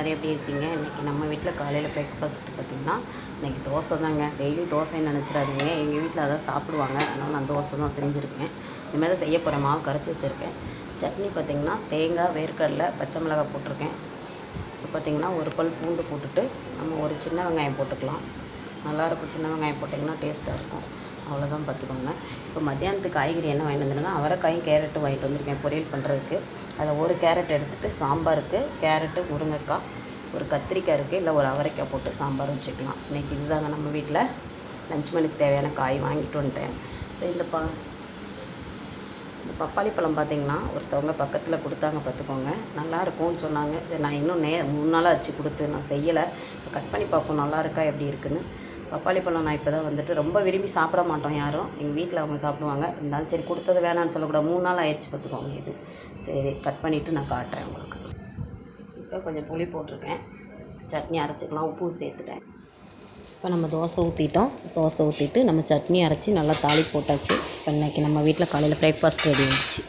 எல்லோரும் எப்படி இருக்கீங்க? இன்றைக்கி நம்ம வீட்டில் காலையில் பிரேக்ஃபாஸ்ட்டு பார்த்திங்கன்னா இன்றைக்கி தோசை தாங்க. டெய்லி தோசைன்னு நினச்சிடாதீங்க, எங்கள் வீட்டில் அதான் சாப்பிடுவாங்க. அதனால் நான் தோசை தான் செஞ்சுருக்கேன். இனிமேல் தான் செய்ய போகிறேன். மாவு கரைச்சி வச்சுருக்கேன். சட்னி பார்த்திங்கன்னா தேங்காய், வேர்க்கடலை, பச்சை மிளகாய் போட்டிருக்கேன். இப்போ பார்த்திங்கன்னா ஒரு பல் பூண்டு போட்டுட்டு நம்ம ஒரு சின்ன வெங்காயம் போட்டுக்கலாம். நல்லாயிருக்கும், சின்ன வெங்காயம் போட்டிங்கன்னா டேஸ்ட்டாக இருக்கும். அவ்வளோதான், பார்த்துக்கோங்க. இப்போ மத்தியானத்துக்கு காய்கறி என்ன வாங்கிட்டு வந்துருங்க, அவரைக்காயும் கேரட்டும் வாங்கிட்டு வந்திருக்கேன் பொரியல் பண்ணுறதுக்கு. அதில் ஒரு கேரட் எடுத்துகிட்டு சாம்பாருக்கு கேரட்டு, முருங்கைக்காய், ஒரு கத்திரிக்காய் இருக்குது, இல்லை ஒரு அவரைக்காய் போட்டு சாம்பார் வச்சுக்கலாம். இன்றைக்கி இதுதாங்க நம்ம வீட்டில் லஞ்ச் மணிக்கு தேவையான காய் வாங்கிட்டு வந்துட்டேன். இந்த பப்பாளி பழம் பார்த்திங்கன்னா ஒருத்தவங்க பக்கத்தில் கொடுத்தாங்க, பார்த்துக்கோங்க. நல்லாயிருக்கும்னு சொன்னாங்க. சரி, நான் இன்னும் 3 நாளாக வச்சு கொடுத்து நான் செய்யலை. கட் பண்ணி பார்ப்போம் நல்லா இருக்கா எப்படி இருக்குதுன்னு. பப்பாளி பழம் நான் இப்போ தான் வந்துட்டு ரொம்ப விரும்பி சாப்பிட மாட்டோம் யாரும். எங்கள் வீட்டில் அவங்க சாப்பிடுவாங்க. இருந்தாலும் சரி, கொடுத்தது வேணான்னு சொல்லக்கூடாது. 3 நாள் ஆயிடுச்சு, பார்த்துக்கோங்க. இது சரி, கட் பண்ணிவிட்டு நான் காட்டுறேன் உங்களுக்கு. இப்போ கொஞ்சம் புளி போட்டிருக்கேன். சட்னி அரைச்சிக்கலாம். உப்பும் சேர்த்துட்டேன். இப்போ நம்ம தோசை ஊற்றிட்டோம். தோசை ஊற்றிட்டு நம்ம சட்னி அரைச்சி நல்லா தாளிப்பு போட்டாச்சு. இப்போ இன்றைக்கி நம்ம வீட்டில் காலையில் பிரேக்ஃபாஸ்ட் ரெடி ஆகிடுச்சு.